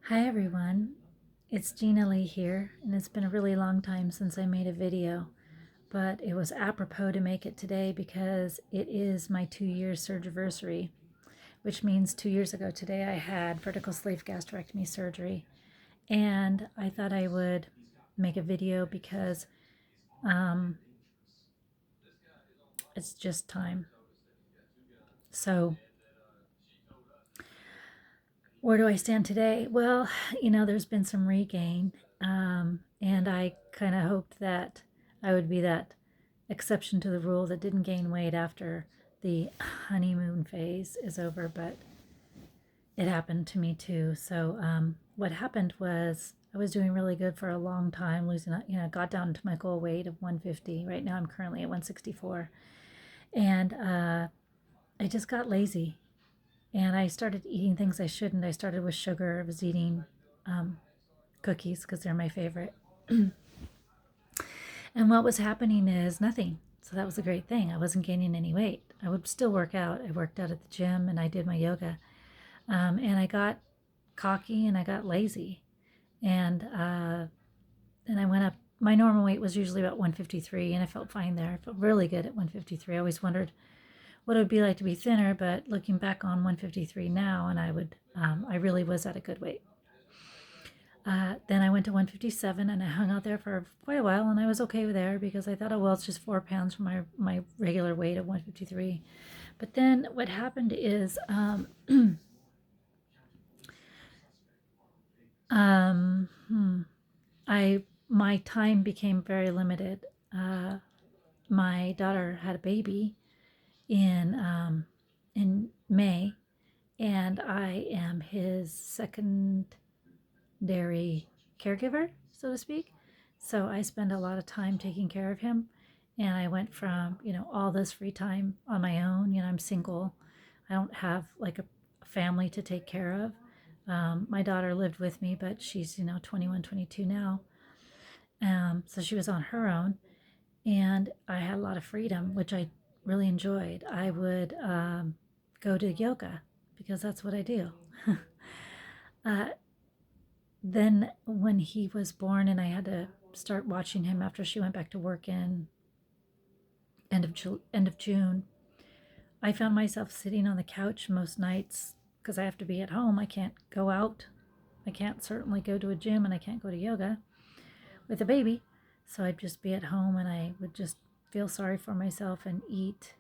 Hi everyone, it's Gina Lee here, and it's been a really long time since I made a video, but it was apropos to make it today because it is my 2-year surgiversary, which means 2 years ago today I had vertical sleeve gastrectomy surgery, and I thought I would make a video because um, it's just time. So, where do I stand today? Well, there's been some regain, and I kind of hoped that I would be that exception to the rule that didn't gain weight after the honeymoon phase is over, but it happened to me too. So, what happened was I was doing really good for a long time, losing, got down to my goal weight of 150. Right now, I'm currently at 164, and I just got lazy and I started eating things I shouldn't. I started with sugar. I was eating um, cookies because they're my favorite. And what was happening is nothing. So that was a great thing. I wasn't gaining any weight. I would still work out. I worked out at the gym and I did my yoga. And I got cocky and I got lazy. And I went up. My normal weight was usually about 153, and I felt fine there. I felt really good at 153. I always wondered what it would be like to be thinner, but looking back on 153 now, and I really was at a good weight. Then I went to 157 and I hung out there for quite a while, and I was okay there because I thought, oh, well, it's just 4 pounds from my regular weight of 153. But then what happened is um, I my time became very limited. My daughter had a baby in May, and I am his secondary caregiver, so to speak. So I spend a lot of time taking care of him. And I went from, all this free time on my own. I'm single. I don't have like a family to take care of. My daughter lived with me, but she's, 21, 22 now. So she was on her own. And I had a lot of freedom, which I really enjoyed. I would go to yoga because that's what I do. uh, then when he was born and I had to start watching him after she went back to work in end of June, I found myself sitting on the couch most nights because I have to be at home. I can't go out. I can't certainly go to a gym, and I can't go to yoga with a baby. So I'd just be at home and I would just feel sorry for myself and eat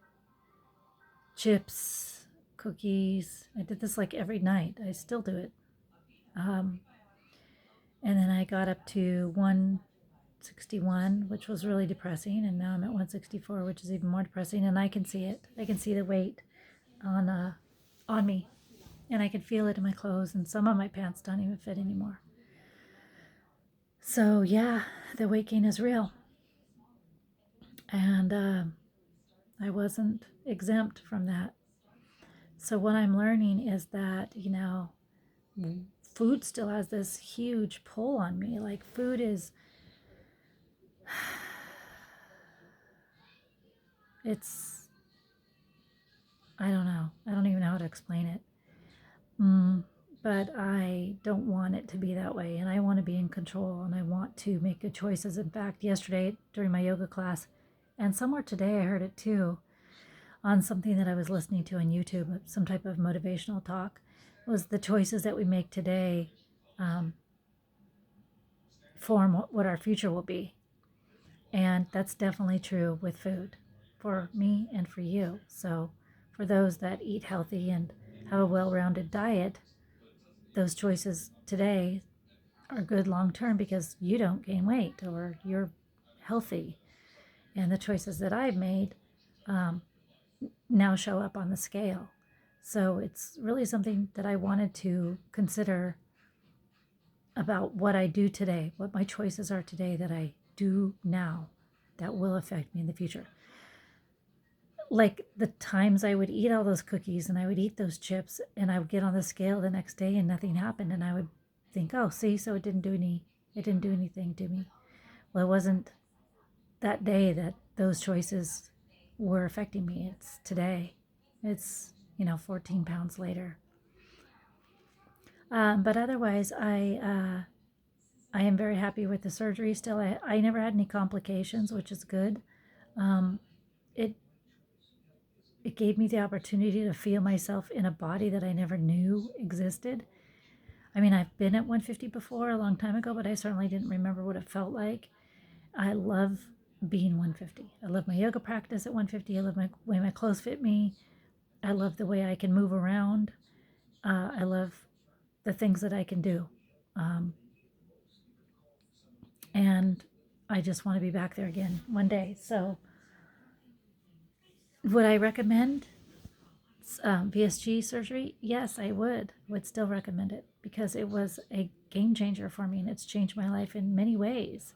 chips, cookies. I did this like every night. I still do it. Um, and then I got up to 161, which was really depressing, and now I'm at 164, which is even more depressing. And I can see it. I can see the weight on me, and I can feel it in my clothes. And some of my pants don't even fit anymore. So yeah, the weight gain is real, and I wasn't exempt from that. So what I'm learning is that food still has this huge pull on me. Like food is, it's, I don't know. I don't even know how to explain it. Mm, but I don't want it to be that way. And I want to be in control and I want to make good choices. In fact, yesterday during my yoga class, and somewhere today I heard it too, on something that I was listening to on YouTube, some type of motivational talk, was the choices that we make today um, form what our future will be. And that's definitely true with food for me and for you. So, for those that eat healthy and have a well rounded diet, those choices today are good long term because you don't gain weight or you're healthy. And the choices that I've made um, now show up on the scale. So, it's really something that I wanted to consider about what I do today, what my choices are today that I do now that will affect me in the future. Like the times I would eat all those cookies and I would eat those chips and I would get on the scale the next day and nothing happened, and I would think, oh, see, so it didn't do anything to me. Well, it wasn't that day that those choices were affecting me. It's today. It's 14 pounds later. But otherwise, I am very happy with the surgery still. I never had any complications, which is good. Um, it it gave me the opportunity to feel myself in a body that I never knew existed. I mean, I've been at 150 before a long time ago, but I certainly didn't remember what it felt like. I love being 150. I love my yoga practice at 150. I love my way my clothes fit me. I love the way I can move around. I love the things that I can do. Um, and I just want to be back there again one day. So, would I recommend VSG surgery? Yes, I would still recommend it because it was a game changer for me and it's changed my life in many ways.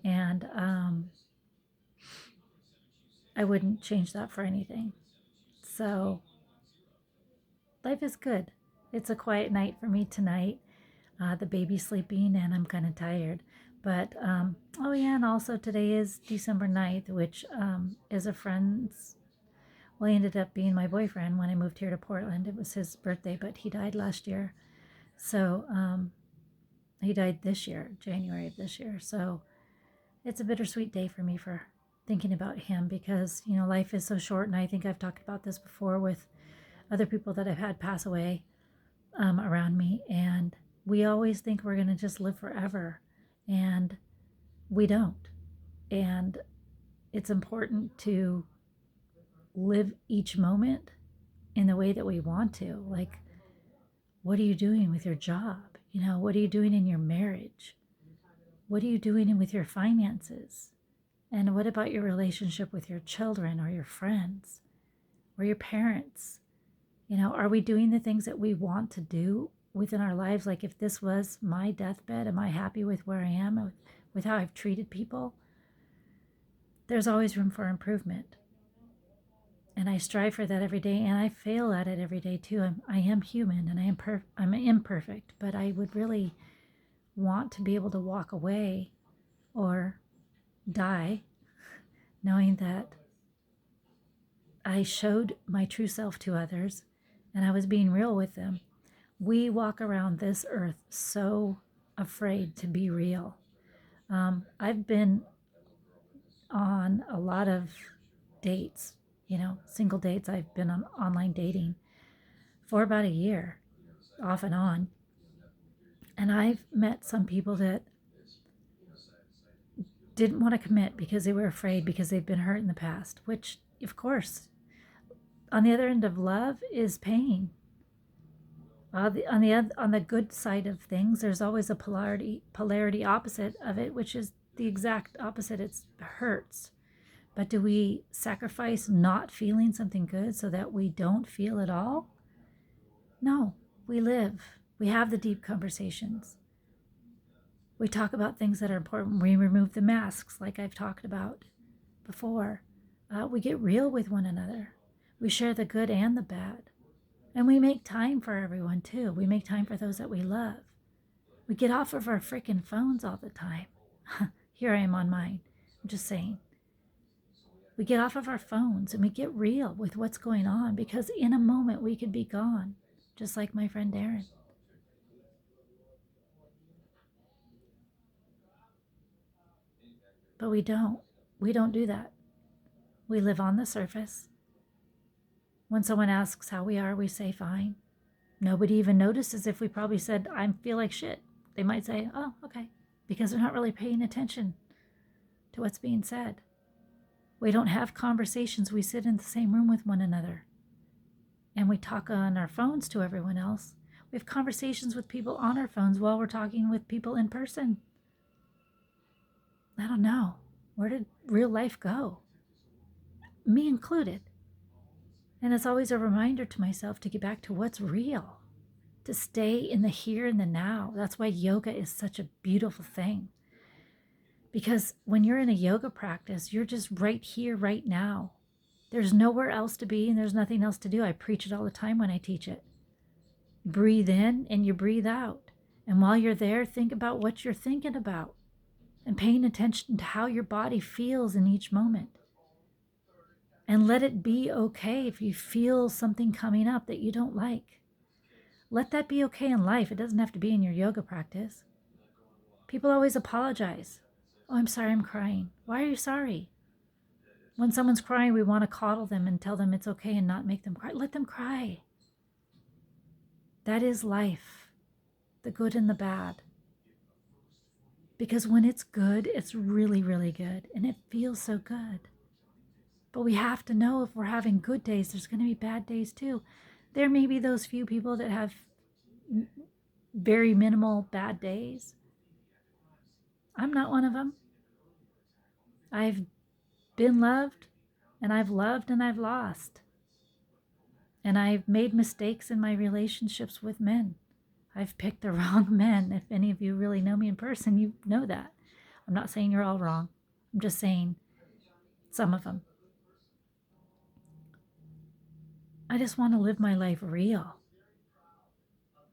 And I wouldn't change that for anything. So life is good. It's a quiet night for me tonight. The baby's sleeping and I'm kind of tired. But, oh yeah, and also today is December 9th, which is a friend's, well, he ended up being my boyfriend when I moved here to Portland. It was his birthday, but he died last year. So he died this year, January of this year. So it's a bittersweet day for me for thinking about him because, you know, life is so short. And I think I've talked about this before with other people that I've had pass away around me. And we always think we're going to just live forever. And we don't. And it's important to live each moment in the way that we want to. Like, what are you doing with your job? You know, what are you doing in your marriage? What are you doing with your finances? And what about your relationship with your children or your friends or your parents? You know, are we doing the things that we want to do within our lives? Like, if this was my deathbed, am I happy with where I am, with how I've treated people? There's always room for improvement. And I strive for that every day, and I fail at it every day too. I am human, and I'm imperfect, but I would really want to be able to walk away or die knowing that I showed my true self to others and I was being real with them. We walk around this earth so afraid to be real. I've been on a lot of dates, you know, single dates. I've been on online dating for about a year, off and on. And I've met some people that didn't want to commit because they were afraid because they've been hurt in the past, which, of course, on the other end of love is pain. On the good side of things, there's always a polarity opposite of it, which is the exact opposite. It hurts. But do we sacrifice not feeling something good so that we don't feel at all? No, we live. We have the deep conversations. We talk about things that are important. We remove the masks, like I've talked about before. We get real with one another. We share the good and the bad. And we make time for everyone too. We make time for those that we love. We get off of our freaking phones all the time. Here I am on mine. I'm just saying. We get off of our phones and we get real with what's going on because in a moment we could be gone, just like my friend Darren. But we don't. We don't do that. We live on the surface. When someone asks how we are, we say fine. Nobody even notices if we probably said, I feel like shit. They might say, oh, okay, because they're not really paying attention to what's being said. We don't have conversations. We sit in the same room with one another. And we talk on our phones to everyone else. We have conversations with people on our phones while we're talking with people in person. I don't know. Where did real life go? Me included. And it's always a reminder to myself to get back to what's real, to stay in the here and the now. That's why yoga is such a beautiful thing. Because when you're in a yoga practice, you're just right here, right now. There's nowhere else to be and there's nothing else to do. I preach it all the time when I teach it. Breathe in and you breathe out. And while you're there, think about what you're thinking about and paying attention to how your body feels in each moment. And let it be okay if you feel something coming up that you don't like. Let that be okay in life. It doesn't have to be in your yoga practice. People always apologize. Oh, I'm sorry, I'm crying. Why are you sorry? When someone's crying, we want to coddle them and tell them it's okay and not make them cry. Let them cry. That is life, the good and the bad. Because when it's good, it's really, really good. And it feels so good. But we have to know if we're having good days, there's going to be bad days too. There may be those few people that have very minimal bad days. I'm not one of them. I've been loved, and I've loved, and I've lost. And I've made mistakes in my relationships with men. I've picked the wrong men. If any of you really know me in person, you know that. I'm not saying you're all wrong. I'm just saying some of them. I just want to live my life real.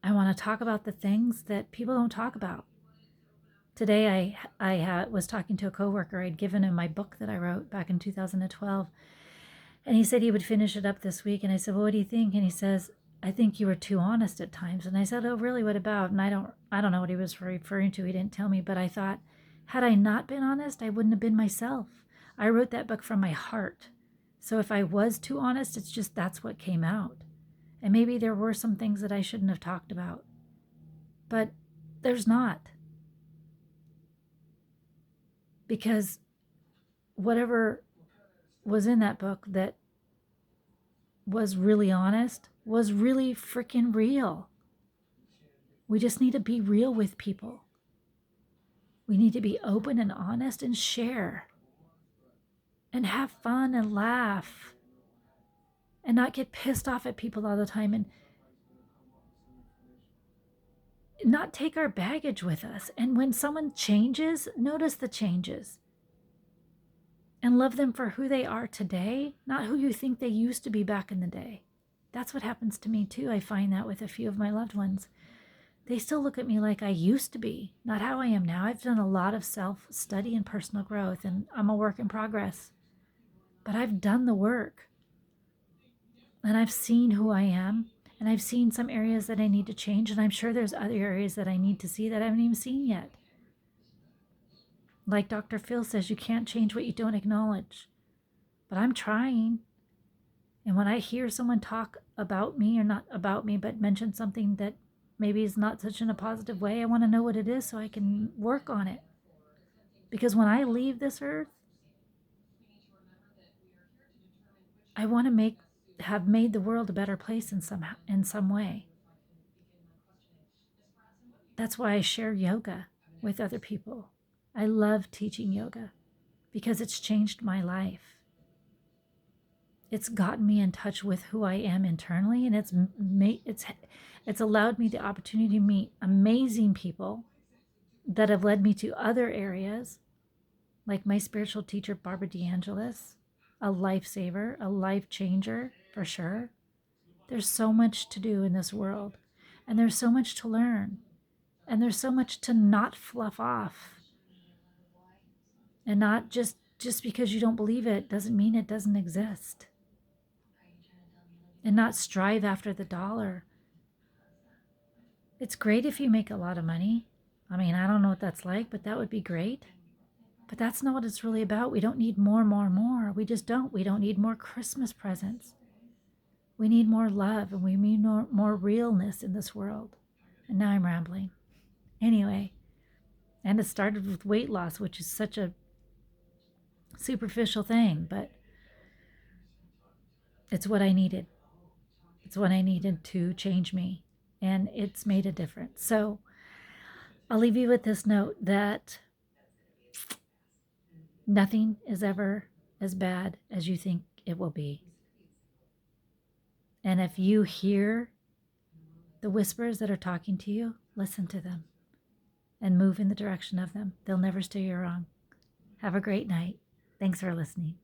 I want to talk about the things that people don't talk about. Today I was talking to a coworker. I'd given him my book that I wrote back in 2012. And he said he would finish it up this week. And I said, well, what do you think? And he says, I think you were too honest at times. And I said, oh, really? What about? And I don't know what he was referring to. He didn't tell me. But I thought, had I not been honest, I wouldn't have been myself. I wrote that book from my heart. So if I was too honest, it's just that's what came out. And maybe there were some things that I shouldn't have talked about. But there's not. Because whatever was in that book that was really honest was really freaking real. We just need to be real with people. We need to be open and honest and share and have fun and laugh and not get pissed off at people all the time and not take our baggage with us. And when someone changes, notice the changes and love them for who they are today, not who you think they used to be back in the day. That's what happens to me too. I find that with a few of my loved ones. They still look at me like I used to be, not how I am now. I've done a lot of self-study and personal growth, and I'm a work in progress. But I've done the work. And I've seen who I am, and I've seen some areas that I need to change, and I'm sure there's other areas that I need to see that I haven't even seen yet. Like Dr. Phil says, you can't change what you don't acknowledge. But I'm trying. And when I hear someone talk about me, or not about me, but mention something that maybe is not such in a positive way, I want to know what it is so I can work on it. Because when I leave this earth, I want to have made the world a better place in some way. That's why I share yoga with other people. I love teaching yoga because it's changed my life. It's gotten me in touch with who I am internally, and it's allowed me the opportunity to meet amazing people that have led me to other areas, like my spiritual teacher, Barbara DeAngelis, a lifesaver, a life changer for sure. There's so much to do in this world, and there's so much to learn, and there's so much to not fluff off, and not just because you don't believe it doesn't mean it doesn't exist. And not strive after the dollar. It's great if you make a lot of money. I mean, I don't know what that's like, but that would be great. But that's not what it's really about. We don't need more. We just don't. We don't need more Christmas presents. We need more love, and we need more realness in this world. And now I'm rambling. Anyway, and it started with weight loss, which is such a superficial thing, but it's what I needed. It's what I needed to change me, and it's made a difference. So I'll leave you with this note that nothing is ever as bad as you think it will be. And if you hear the whispers that are talking to you, listen to them and move in the direction of them. They'll never steer you wrong. Have a great night. Thanks for listening.